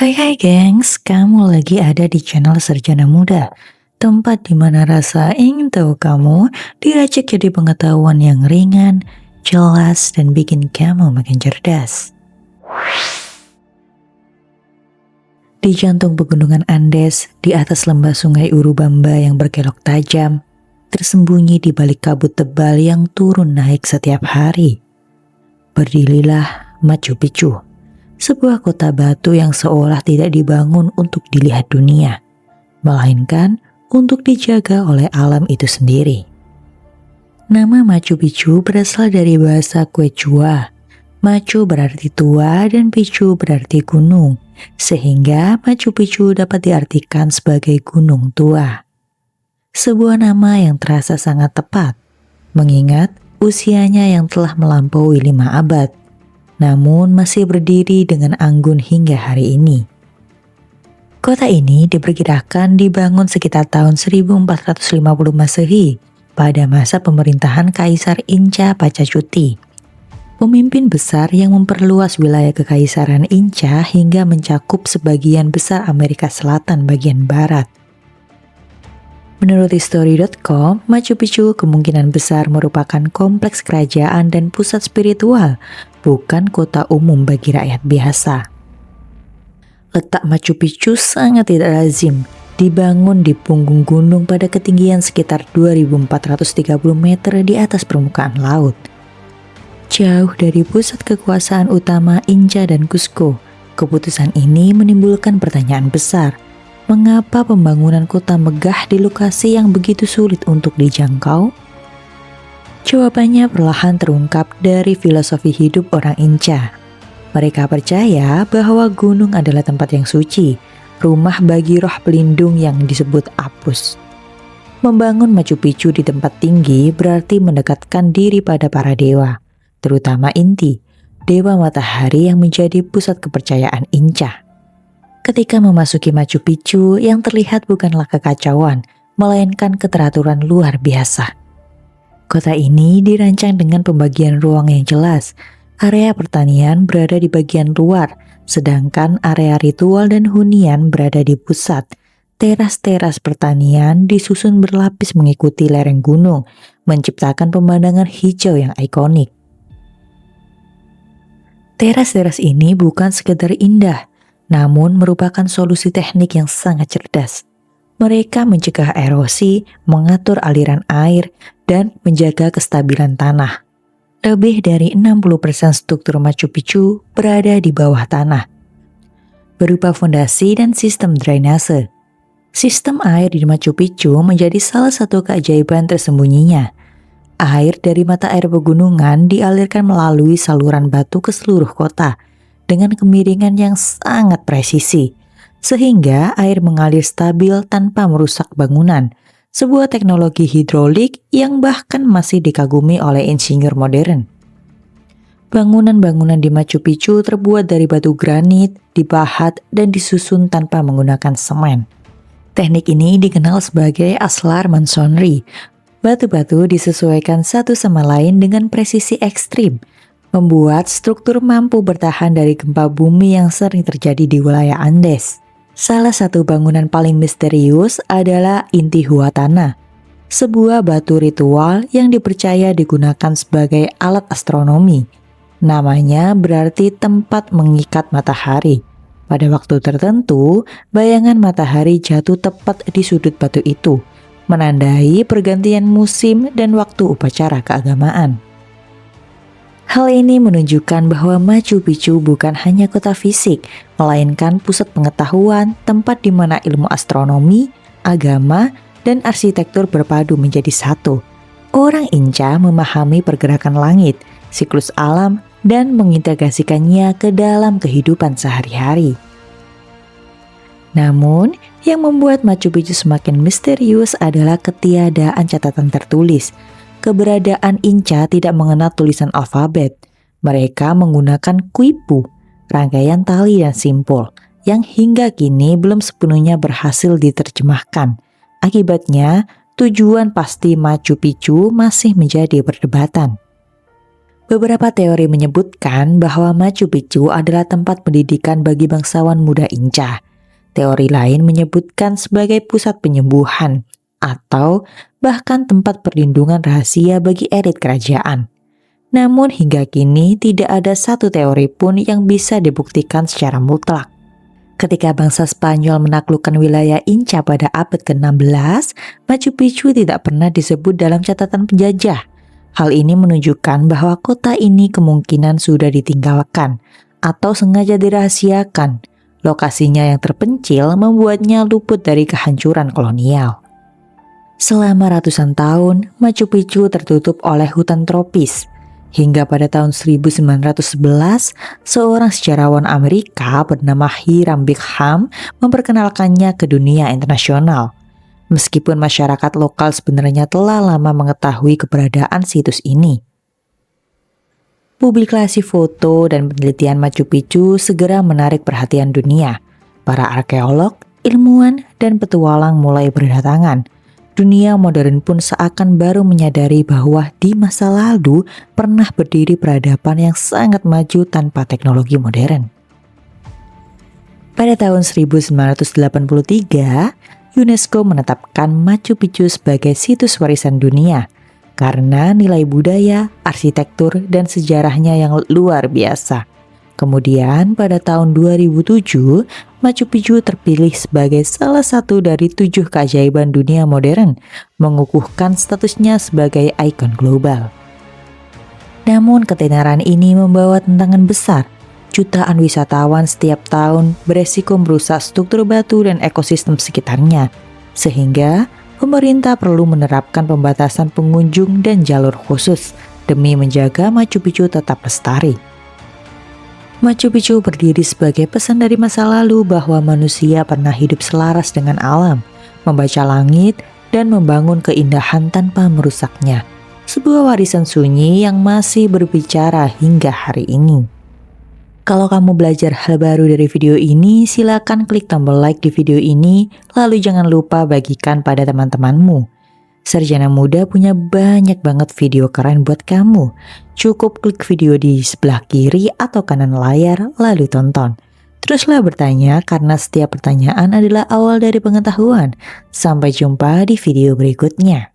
Hai gengs, kamu lagi ada di channel Sarjana Muda, tempat di mana rasa ingin tahu kamu diracik jadi pengetahuan yang ringan, jelas, dan bikin kamu makin cerdas. Di jantung pegunungan Andes, di atas lembah sungai Urubamba yang berkelok tajam, tersembunyi di balik kabut tebal yang turun naik setiap hari, berdirilah Machu Picchu. Sebuah kota batu yang seolah tidak dibangun untuk dilihat dunia, melainkan untuk dijaga oleh alam itu sendiri. Nama Machu Picchu berasal dari bahasa Quechua. Machu berarti tua dan Picchu berarti gunung, sehingga Machu Picchu dapat diartikan sebagai gunung tua. Sebuah nama yang terasa sangat tepat, mengingat usianya yang telah melampaui 5 abad. Namun masih berdiri dengan anggun hingga hari ini. Kota ini diperkirakan dibangun sekitar tahun 1450 Masehi pada masa pemerintahan Kaisar Inca Pachacuti, pemimpin besar yang memperluas wilayah kekaisaran Inca hingga mencakup sebagian besar Amerika Selatan bagian barat. Menurut History.com, Machu Picchu kemungkinan besar merupakan kompleks kerajaan dan pusat spiritual, bukan kota umum bagi rakyat biasa. Letak Machu Picchu sangat tidak lazim, dibangun di punggung gunung pada ketinggian sekitar 2.430 meter di atas permukaan laut. Jauh dari pusat kekuasaan utama Inca dan Cusco, keputusan ini menimbulkan pertanyaan besar. Mengapa pembangunan kota megah di lokasi yang begitu sulit untuk dijangkau? Jawabannya perlahan terungkap dari filosofi hidup orang Inca. Mereka percaya bahwa gunung adalah tempat yang suci, rumah bagi roh pelindung yang disebut Apus. Membangun Machu Picchu di tempat tinggi berarti mendekatkan diri pada para dewa, terutama Inti, dewa matahari yang menjadi pusat kepercayaan Inca. Ketika memasuki Machu Picchu, yang terlihat bukanlah kekacauan, melainkan keteraturan luar biasa. Kota ini dirancang dengan pembagian ruang yang jelas. Area pertanian berada di bagian luar, sedangkan area ritual dan hunian berada di pusat. Teras-teras pertanian disusun berlapis mengikuti lereng gunung, menciptakan pemandangan hijau yang ikonik. Teras-teras ini bukan sekedar indah, namun merupakan solusi teknik yang sangat cerdas. Mereka mencegah erosi, mengatur aliran air, dan menjaga kestabilan tanah. Lebih dari 60% struktur Machu Picchu berada di bawah tanah, berupa fondasi dan sistem drainase. Sistem air di Machu Picchu menjadi salah satu keajaiban tersembunyinya. Air dari mata air pegunungan dialirkan melalui saluran batu ke seluruh kota, dengan kemiringan yang sangat presisi, sehingga air mengalir stabil tanpa merusak bangunan, sebuah teknologi hidrolik yang bahkan masih dikagumi oleh insinyur modern. Bangunan-bangunan di Machu Picchu terbuat dari batu granit, dipahat, dan disusun tanpa menggunakan semen. Teknik ini dikenal sebagai aslar masonry. Batu-batu disesuaikan satu sama lain dengan presisi ekstrim, membuat struktur mampu bertahan dari gempa bumi yang sering terjadi di wilayah Andes. Salah satu bangunan paling misterius adalah Intihuatana, sebuah batu ritual yang dipercaya digunakan sebagai alat astronomi. Namanya berarti tempat mengikat matahari. Pada waktu tertentu, bayangan matahari jatuh tepat di sudut batu itu, menandai pergantian musim dan waktu upacara keagamaan. Hal ini menunjukkan bahwa Machu Picchu bukan hanya kota fisik, melainkan pusat pengetahuan, tempat di mana ilmu astronomi, agama, dan arsitektur berpadu menjadi satu. Orang Inca memahami pergerakan langit, siklus alam, dan mengintegrasikannya ke dalam kehidupan sehari-hari. Namun, yang membuat Machu Picchu semakin misterius adalah ketiadaan catatan tertulis. Keberadaan Inca tidak mengenal tulisan alfabet. Mereka menggunakan quipu, rangkaian tali dan simpul, yang hingga kini belum sepenuhnya berhasil diterjemahkan. Akibatnya, tujuan pasti Machu Picchu masih menjadi perdebatan. Beberapa teori menyebutkan bahwa Machu Picchu adalah tempat pendidikan bagi bangsawan muda Inca. Teori lain menyebutkan sebagai pusat penyembuhan atau bahkan tempat perlindungan rahasia bagi elit kerajaan. Namun hingga kini tidak ada satu teori pun yang bisa dibuktikan secara mutlak. Ketika bangsa Spanyol menaklukkan wilayah Inca pada abad ke-16, Machu Picchu tidak pernah disebut dalam catatan penjajah. Hal ini menunjukkan bahwa kota ini kemungkinan sudah ditinggalkan atau sengaja dirahasiakan. Lokasinya yang terpencil membuatnya luput dari kehancuran kolonial. Selama ratusan tahun, Machu Picchu tertutup oleh hutan tropis. Hingga pada tahun 1911, seorang sejarawan Amerika bernama Hiram Bingham memperkenalkannya ke dunia internasional. Meskipun masyarakat lokal sebenarnya telah lama mengetahui keberadaan situs ini. Publikasi foto dan penelitian Machu Picchu segera menarik perhatian dunia. Para arkeolog, ilmuwan, dan petualang mulai berdatangan. Dunia modern pun seakan baru menyadari bahwa di masa lalu pernah berdiri peradaban yang sangat maju tanpa teknologi modern. Pada tahun 1983, UNESCO menetapkan Machu Picchu sebagai situs warisan dunia karena nilai budaya, arsitektur, dan sejarahnya yang luar biasa. Kemudian pada tahun 2007, Machu Picchu terpilih sebagai salah satu dari 7 keajaiban dunia modern, mengukuhkan statusnya sebagai ikon global. Namun ketenaran ini membawa tantangan besar. Jutaan wisatawan setiap tahun beresiko merusak struktur batu dan ekosistem sekitarnya, sehingga pemerintah perlu menerapkan pembatasan pengunjung dan jalur khusus demi menjaga Machu Picchu tetap lestari. Machu Picchu berdiri sebagai pesan dari masa lalu bahwa manusia pernah hidup selaras dengan alam, membaca langit, dan membangun keindahan tanpa merusaknya. Sebuah warisan sunyi yang masih berbicara hingga hari ini. Kalau kamu belajar hal baru dari video ini, silakan klik tombol like di video ini, lalu jangan lupa bagikan pada teman-temanmu. Sarjana Muda punya banyak banget video keren buat kamu. Cukup klik video di sebelah kiri atau kanan layar, lalu tonton. Teruslah bertanya karena setiap pertanyaan adalah awal dari pengetahuan. Sampai jumpa di video berikutnya.